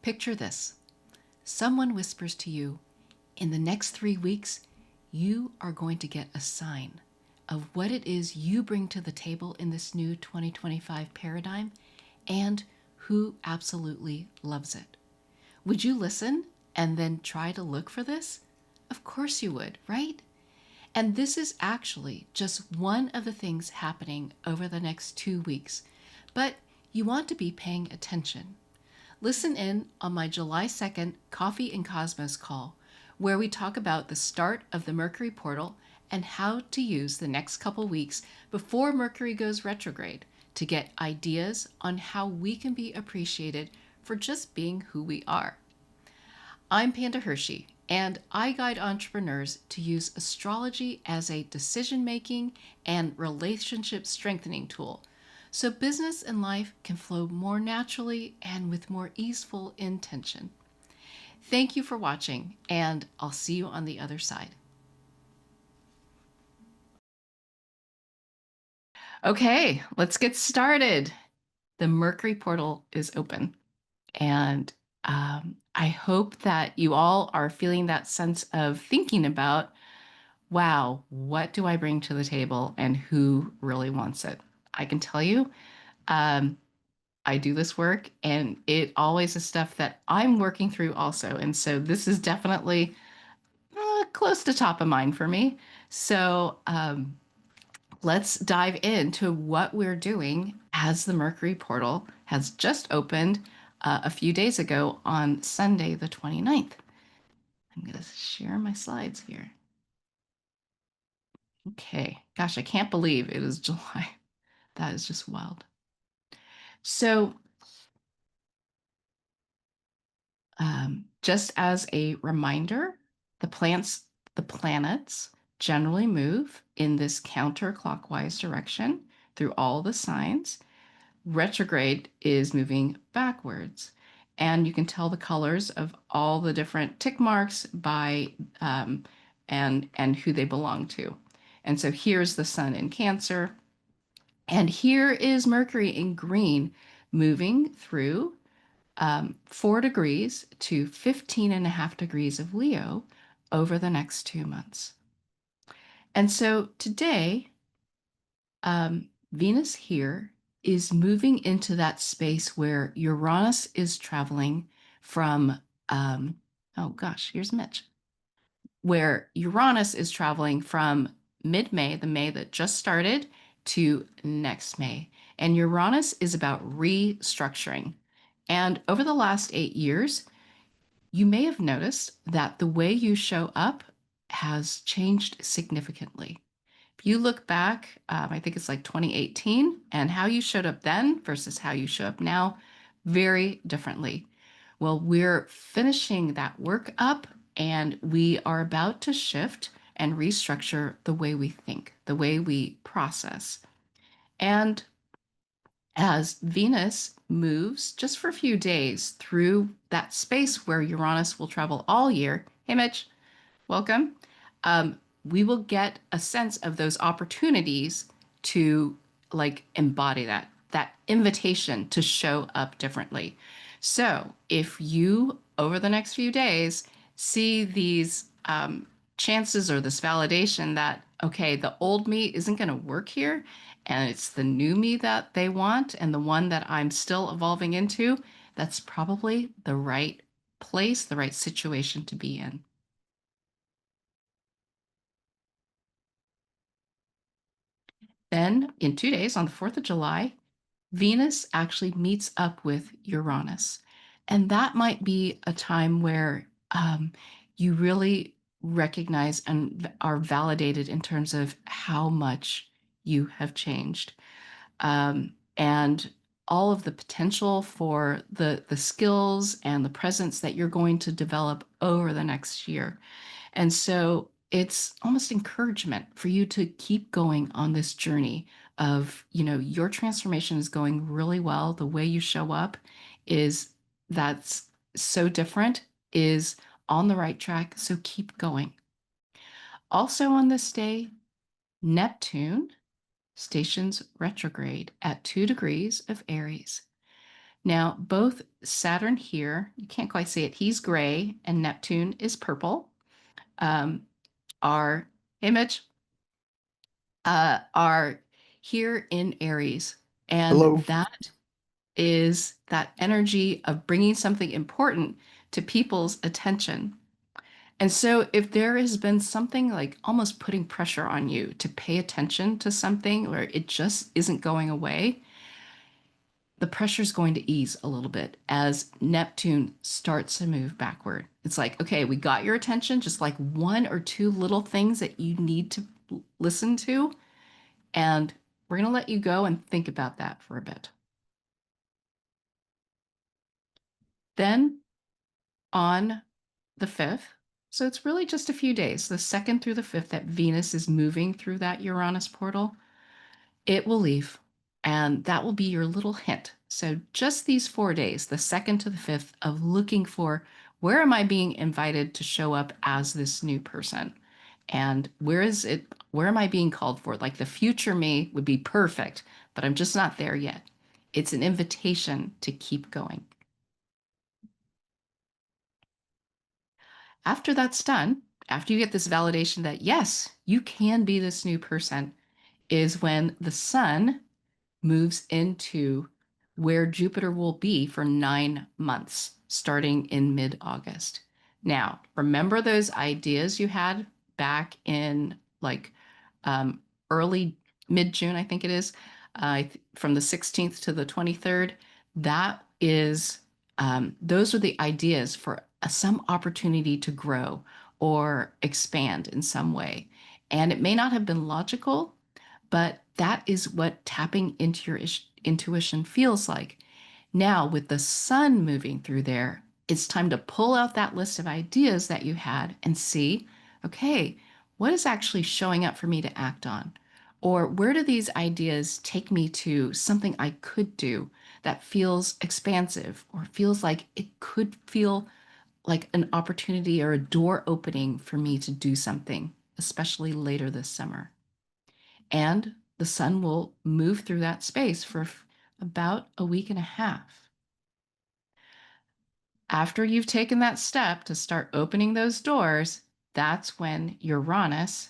Picture this. Someone whispers to you, in the next 3 weeks, you are going to get a sign of what it is you bring to the table in this new 2025 paradigm and who absolutely loves it. Would you listen and then try to look for this? Of course you would, right? And this is actually just one of the things happening over the next 2 weeks. But you want to be paying attention. Listen in on my July 2nd Coffee and Cosmos call, where we talk about the start of the Mercury portal and how to use the next couple weeks before Mercury goes retrograde to get ideas on how we can be appreciated for just being who we are. I'm Panda Hershey, and I guide entrepreneurs to use astrology as a decision making and relationship strengthening tool so business and life can flow more naturally and with more easeful intention. Thank you for watching, and I'll see you on the other side. Okay, let's get started. The Mercury portal is open, and I hope that you all are feeling that sense of thinking about, wow, what do I bring to the table and who really wants it? I can tell you, um, I do this work and it always is stuff that I'm working through also. And so this is definitely close to top of mind for me. So let's dive into what we're doing as the Mercury portal has just opened a few days ago on Sunday, the 29th. I'm going to share my slides here. Okay. Gosh, I can't believe it is July. That is just wild. So, just as a reminder, the planets generally move in this counterclockwise direction through all the signs. Retrograde is moving backwards. And you can tell the colors of all the different tick marks by and who they belong to. And so here's the sun in Cancer. And here is Mercury in green, moving through 4 degrees to 15.5 degrees of Leo over the next 2 months. And so today, Venus here is moving into that space where Uranus is traveling from, oh gosh, here's Mitch, where Uranus is traveling from mid-May, the May that just started, to next May. And Uranus is about restructuring. And over the last 8 years, you may have noticed that the way you show up has changed significantly. If you look back, I think it's like 2018, and how you showed up then versus how you show up now, very differently. Well, we're finishing that work up, and we are about to shift and restructure the way we think, the way we process. And as Venus moves just for a few days through that space where Uranus will travel all year, hey Mitch, welcome. We will get a sense of those opportunities to like embody that invitation to show up differently. So if you over the next few days see these chances or this validation that okay, the old me isn't going to work here and it's the new me that they want and the one that I'm still evolving into, that's probably the right place, the right situation to be in. Then, in 2 days, on the 4th of July, Venus actually meets up with Uranus. And that might be a time where you really recognize and are validated in terms of how much you have changed. And all of the potential for the skills and the presence that you're going to develop over the next year. And so it's almost encouragement for you to keep going on this journey of, your transformation is going really well. The way you show up is that's so different, is on the right track. So keep going. Also on this day, Neptune stations retrograde at 2 degrees of Aries. Now, both Saturn here, you can't quite see it, he's gray, and Neptune is purple, um, are, hey Mitch, are here in Aries. And Hello. that is that energy of bringing something important to people's attention. And so, if there has been something like almost putting pressure on you to pay attention to something or it just isn't going away, the pressure is going to ease a little bit as Neptune starts to move backward. It's like, okay, we got your attention, just like one or two little things that you need to listen to, and we're going to let you go and think about that for a bit. Then on the 5th, so it's really just a few days, the 2nd through the 5th, that Venus is moving through that Uranus portal. It will leave, and that will be your little hint. So, just these 4 days, the 2nd to the 5th, of looking for where am I being invited to show up as this new person? And where is it? Where am I being called for? Like the future me would be perfect, but I'm just not there yet. It's an invitation to keep going. After that's done, after you get this validation that yes, you can be this new person, is when the sun moves into where Jupiter will be for 9 months, starting in mid August. Now, remember those ideas you had back in like um, early mid June, I think it is, from the 16th to the 23rd? That is, those are the ideas for some opportunity to grow or expand in some way. And it may not have been logical, but that is what tapping into your intuition feels like. Now, with the sun moving through there, it's time to pull out that list of ideas that you had and see, okay, what is actually showing up for me to act on? Or where do these ideas take me to something I could do that feels expansive or feels like it could feel like an opportunity or a door opening for me to do something, especially later this summer? And the sun will move through that space for about a week and a half. After you've taken that step to start opening those doors, that's when Uranus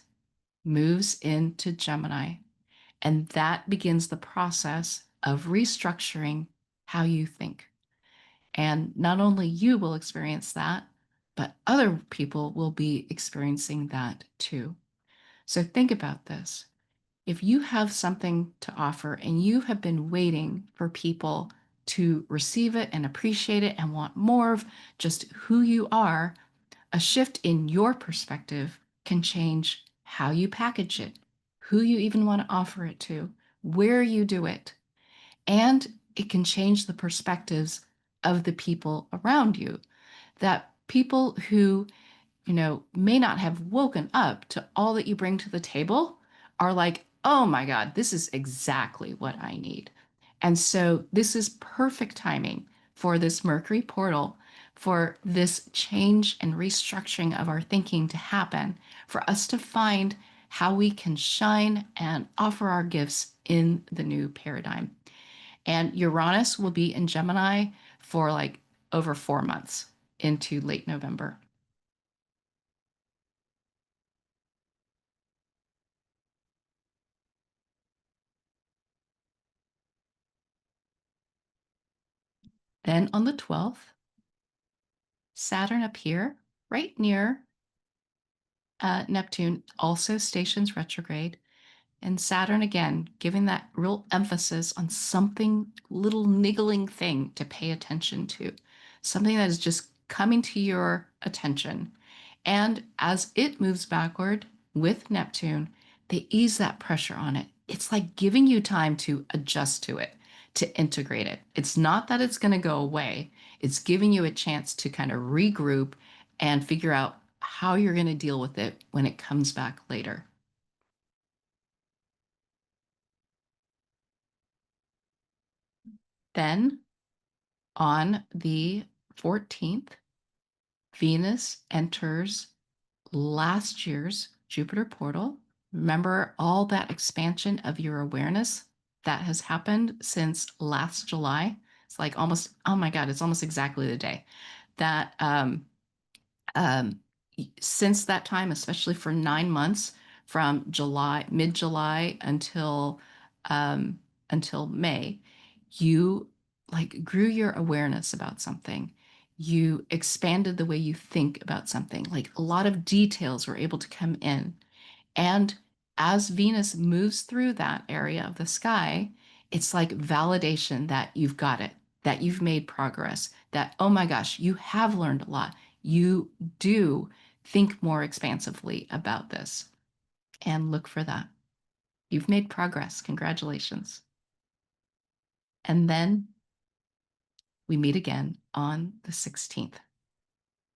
moves into Gemini. And that begins the process of restructuring how you think. And not only you will experience that, but other people will be experiencing that too. So think about this. If you have something to offer and you have been waiting for people to receive it and appreciate it and want more of just who you are, a shift in your perspective can change how you package it, who you even want to offer it to, where you do it, and it can change the perspectives of the people around you. That people who may not have woken up to all that you bring to the table are like, oh my God, this is exactly what I need. And so this is perfect timing for this Mercury portal, for this change and restructuring of our thinking to happen, for us to find how we can shine and offer our gifts in the new paradigm. And Uranus will be in Gemini for like over 4 months into late November. Then on the 12th, Saturn up here, right near Neptune, also stations retrograde. And Saturn again, giving that real emphasis on something, little niggling thing to pay attention to, something that is just coming to your attention. And as it moves backward with Neptune, they ease that pressure on it. It's like giving you time to adjust to it, to integrate it. It's not that it's going to go away, it's giving you a chance to kind of regroup and figure out how you're going to deal with it when it comes back later. Then on the 14th, Venus enters last year's Jupiter portal. Remember all that expansion of your awareness that has happened since last July, It's like almost, oh my God, it's almost exactly the day that um, since that time, especially for 9 months, from July, mid-July um, until May, you like grew your awareness about something. You expanded the way you think about something. Like a lot of details were able to come in. And as Venus moves through that area of the sky, it's like validation that you've got it, that you've made progress, that, oh my gosh, you have learned a lot. You do think more expansively about this and look for that. You've made progress. Congratulations. And then we meet again on the 16th.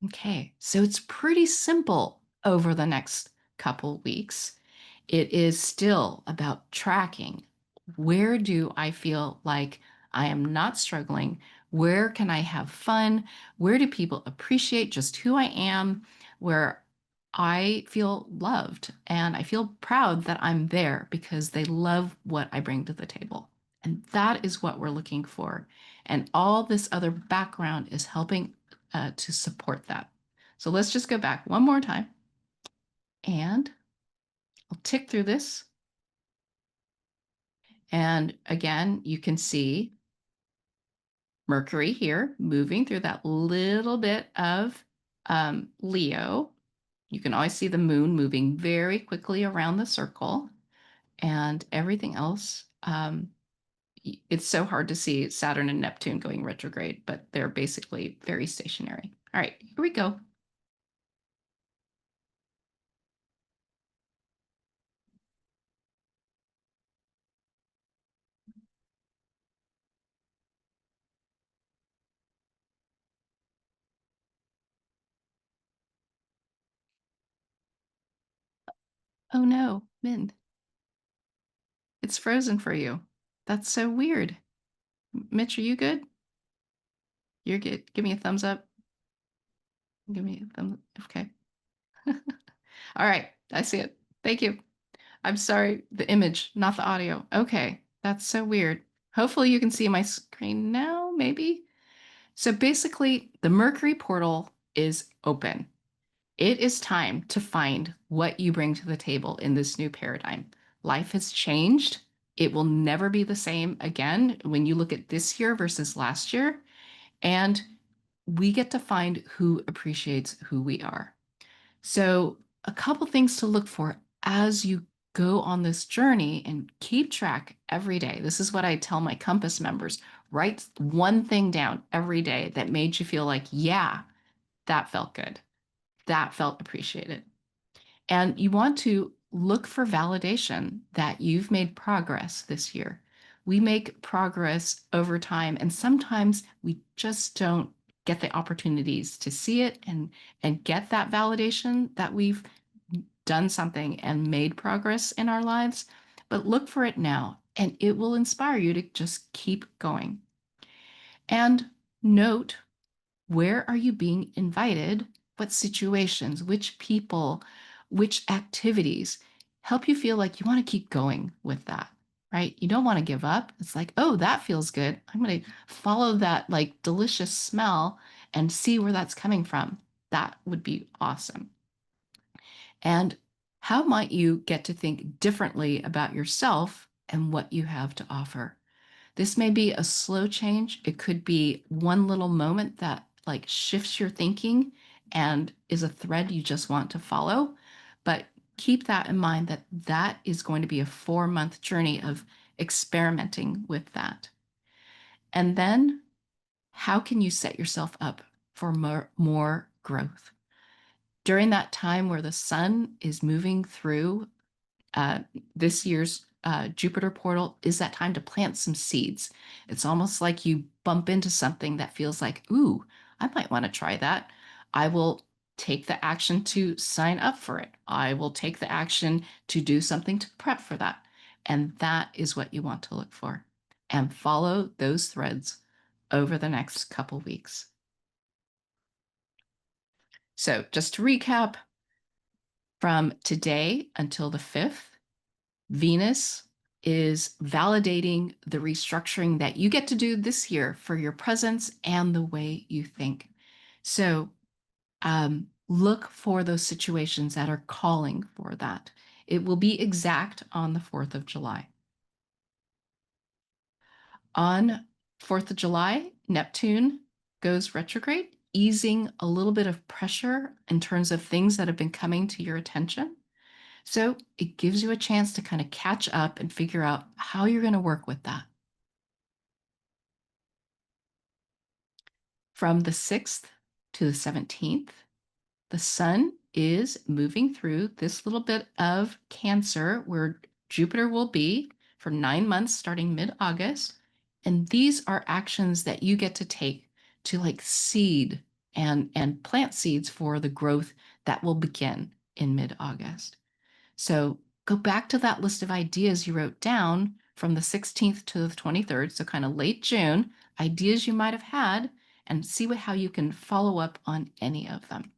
Okay, so it's pretty simple over the next couple weeks. It is still about tracking. Where do I feel like I am not struggling? Where can I have fun? Where do people appreciate just who I am? Where I feel loved and I feel proud that I'm there because they love what I bring to the table. And that is what we're looking for. And all this other background is helping to support that. So let's just go back one more time and I'll tick through this. And again, you can see Mercury here moving through that little bit of Leo. You can always see the moon moving very quickly around the circle and everything else. It's so hard to see Saturn and Neptune going retrograde, but they're basically very stationary. All right, here we go. Oh no, Min, it's frozen for you. That's so weird. Mitch, are you good? You're good. Give me a thumbs up. Give me a thumbs up. Okay. All right. I see it. Thank you. I'm sorry. The image, not the audio. Okay. That's so weird. Hopefully you can see my screen now, maybe. So basically, the Mercury portal is open. It is time to find what you bring to the table in this new paradigm. Life has changed. It will never be the same again when you look at this year versus last year. And we get to find who appreciates who we are. So, a couple things to look for as you go on this journey and keep track every day. This is what I tell my Compass members: write one thing down every day that made you feel like, yeah, that felt good, that felt appreciated. And you want to look for validation that you've made progress this year. We make progress over time, and sometimes we just don't get the opportunities to see it and get that validation that we've done something and made progress in our lives. But look for it now, and it will inspire you to just keep going. And note, where are you being invited? What situations, which people, which activities help you feel like you want to keep going with that, right? You don't want to give up. It's like, oh, that feels good. I'm going to follow that like delicious smell and see where that's coming from. That would be awesome. And how might you get to think differently about yourself and what you have to offer? This may be a slow change. It could be one little moment that like shifts your thinking and is a thread you just want to follow. But keep that in mind that that is going to be a 4-month journey of experimenting with that. And then how can you set yourself up for more growth? During that time where the sun is moving through uh, this year's Jupiter portal is that time to plant some seeds. It's almost like you bump into something that feels like, ooh, I might want to try that. I will take the action to sign up for it. I will take the action to do something to prep for that. And that is what you want to look for. And follow those threads over the next couple weeks. So, just to recap, from today until the 5th, Venus is validating the restructuring that you get to do this year for your presence and the way you think. So look for those situations that are calling for that. It will be exact on the 4th of July. On 4th of July, Neptune goes retrograde, easing a little bit of pressure in terms of things that have been coming to your attention. So it gives you a chance to kind of catch up and figure out how you're going to work with that. From the 6th to the 17th, the sun is moving through this little bit of Cancer where Jupiter will be for 9 months starting mid-August. And these are actions that you get to take to like seed and plant seeds for the growth that will begin in mid-August. So go back to that list of ideas you wrote down from the 16th to the 23rd, so kind of late June, ideas you might have had, and see how you can follow up on any of them.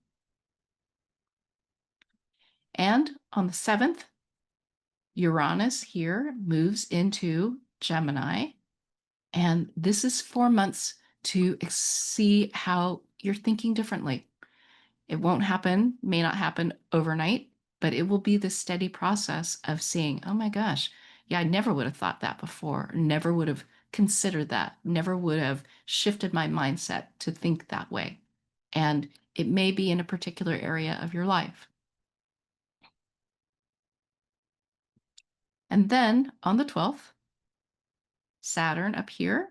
And on the 7th, Uranus here moves into Gemini. And this is 4 months to see how you're thinking differently. It won't happen, may not happen overnight, but it will be the steady process of seeing, oh my gosh, yeah, I never would have thought that before, never would have considered that, never would have shifted my mindset to think that way. And it may be in a particular area of your life. And then on the 12th, Saturn up here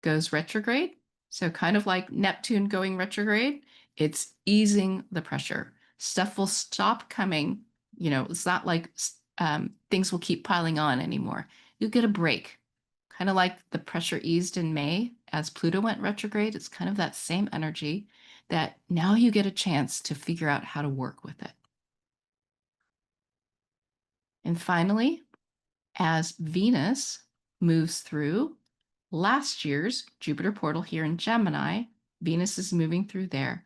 goes retrograde. So, kind of like Neptune going retrograde, it's easing the pressure. Stuff will stop coming. It's not like things will keep piling on anymore. You'll get a break. Kind of like the pressure eased in May as Pluto went retrograde. It's kind of that same energy that now you get a chance to figure out how to work with it. And finally, as Venus moves through last year's Jupiter portal here in Gemini, Venus is moving through there.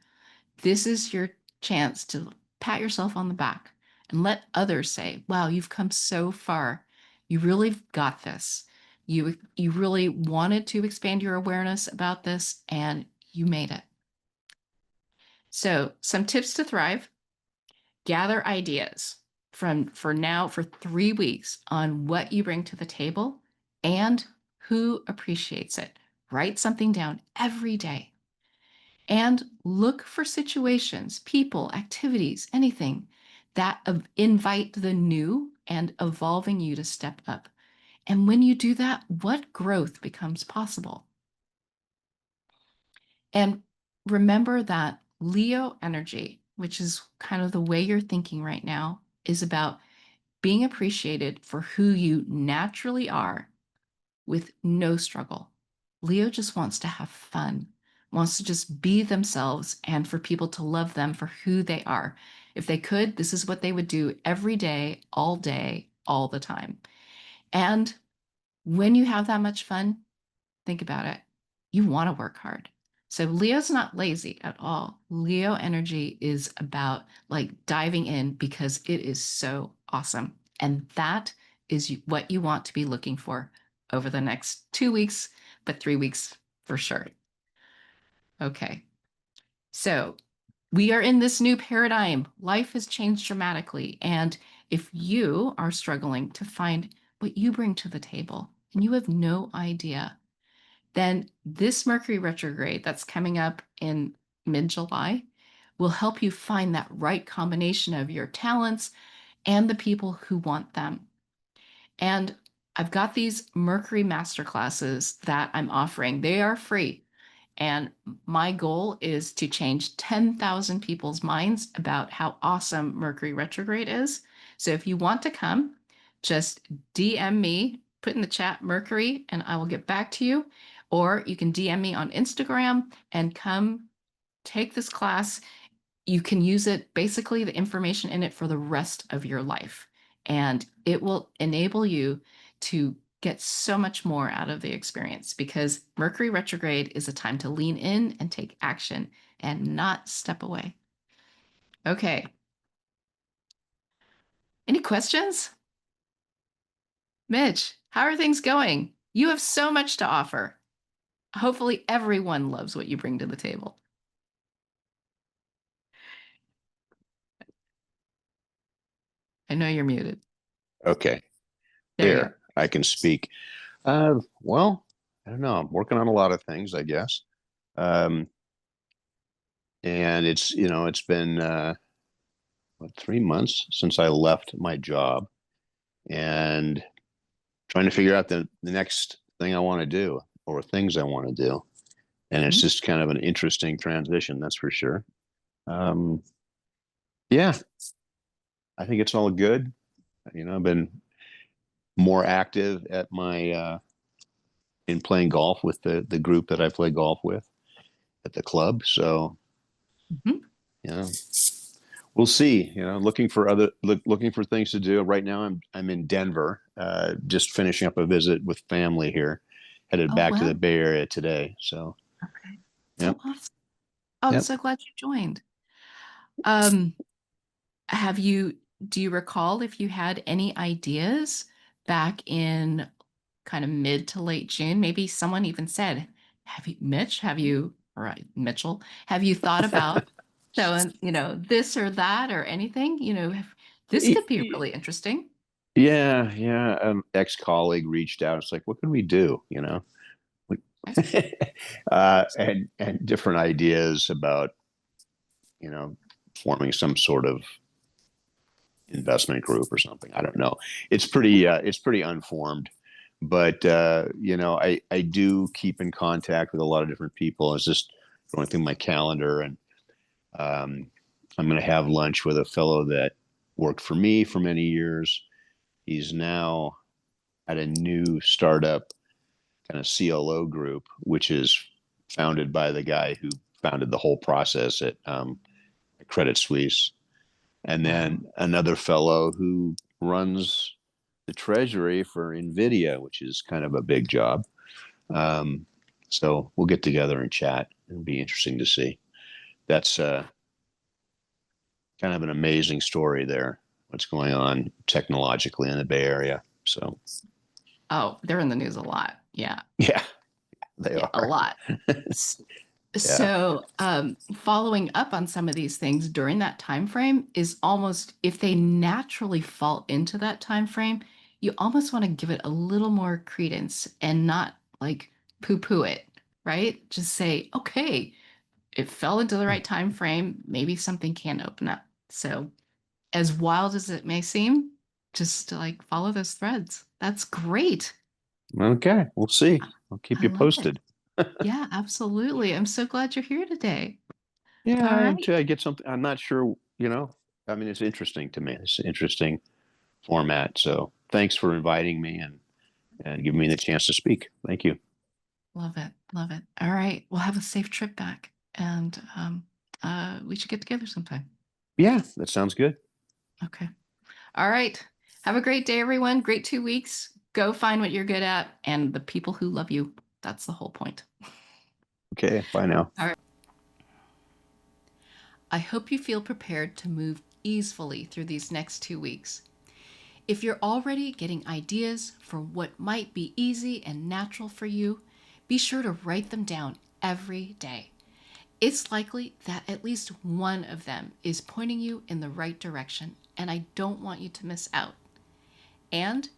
This is your chance to pat yourself on the back and let others say, wow, you've come so far. You really got this. You really wanted to expand your awareness about this and you made it. So, some tips to thrive: gather ideas for now for 3 weeks on what you bring to the table and who appreciates it. Write something down every day and look for situations, people, activities, anything that invite the new and evolving you to step up. And when you do that, what growth becomes possible? And remember that Leo energy, which is kind of the way you're thinking right now, is about being appreciated for who you naturally are with no struggle. Leo just wants to have fun, wants to just be themselves and for people to love them for who they are. If they could, this is what they would do every day, all the time. And when you have that much fun, think about it. You want to work hard. So Leo's not lazy at all. Leo energy is about like diving in because it is so awesome. And that is what you want to be looking for over the next 2 weeks, but 3 weeks for sure. Okay. So we are in this new paradigm. Life has changed dramatically. And if you are struggling to find what you bring to the table and you have no idea, then this Mercury retrograde that's coming up in mid-July will help you find that right combination of your talents and the people who want them. And I've got these Mercury masterclasses that I'm offering. They are free. And my goal is to change 10,000 people's minds about how awesome Mercury retrograde is. So if you want to come, just DM me, put in the chat Mercury, and I will get back to you. Or you can DM me on Instagram and come take this class. You can use it, basically the information in it, for the rest of your life. And it will enable you to get so much more out of the experience because Mercury retrograde is a time to lean in and take action and not step away. Okay. Any questions? Mitch, how are things going? You have so much to offer. Hopefully, everyone loves what you bring to the table. I know you're muted. Okay, There you go. there, I can speak. Well, I don't know. I'm working on a lot of things, I guess. Um, and it's been what, 3 months since I left my job and trying to figure out the next thing I want to do or things I want to do. And it's Mhm. just kind of an interesting transition, that's for sure. Um, yeah, I think it's all good. I've been more active at my in playing golf with the group that I play golf with at the club. So, Mhm. you know, we'll see. Looking for things to do. Right now, I'm in Denver, just finishing up a visit with family here. Headed Oh, back to the well. Bay Area today. So, Okay. So yep, awesome. Oh, I'm yep. so glad you joined. Um, have you, do you recall if you had any ideas back in kind of mid to late June? Maybe someone even said, Mitchell, have you thought about showing, this or that or anything? This could be really interesting. Yeah, yeah. Ex-colleague reached out. It's like, what can we do? Okay. And different ideas about you know forming some sort of investment group or something. I don't know. It's pretty unformed, but I do keep in contact with a lot of different people. It's just going through my calendar, and um, I'm going to have lunch with a fellow that worked for me for many years. He's now at a new startup kind of CLO group, which is founded by the guy who founded the whole process at Credit Suisse. And Wow. then another fellow who runs the treasury for NVIDIA, which is kind of a big job. Um, so we'll get together and chat. It'll be interesting to see. That's kind of an amazing story there, what's going on technologically in the Bay Area. So, Oh, they're in the news a lot. Yeah. yeah, they Yeah, a are. lot. S- Yeah. So, following up on some of these things during that time frame is almost, if they naturally fall into that time frame, you almost want to give it a little more credence and not like poo-poo it, right? Just say, okay, it fell into the right time frame. Maybe something can open up. So, as wild as it may seem, just like follow those threads. That's great. Okay. We'll see. I'll keep I you love it. posted. Yeah, absolutely. I'm so glad you're here today. Yeah, All I am right. too. I get something. I'm not sure. I mean, it's interesting to me. It's an interesting format. So thanks for inviting me and giving me the chance to speak. Thank you. Love it. Love it. All right. We'll have a safe trip back and we should get together sometime. Yeah, that sounds good. Okay. All right. Have a great day, everyone. Great 2 weeks. Go find what you're good at and the people who love you. That's the whole point. Okay, bye now. All right. I hope you feel prepared to move easily through these next 2 weeks. If you're already getting ideas for what might be easy and natural for you, be sure to write them down every day. It's likely that at least one of them is pointing you in the right direction, and I don't want you to miss out. And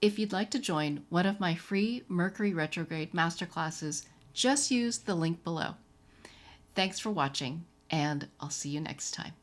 if you'd like to join one of my free Mercury retrograde masterclasses, just use the link below. Thanks for watching, and I'll see you next time.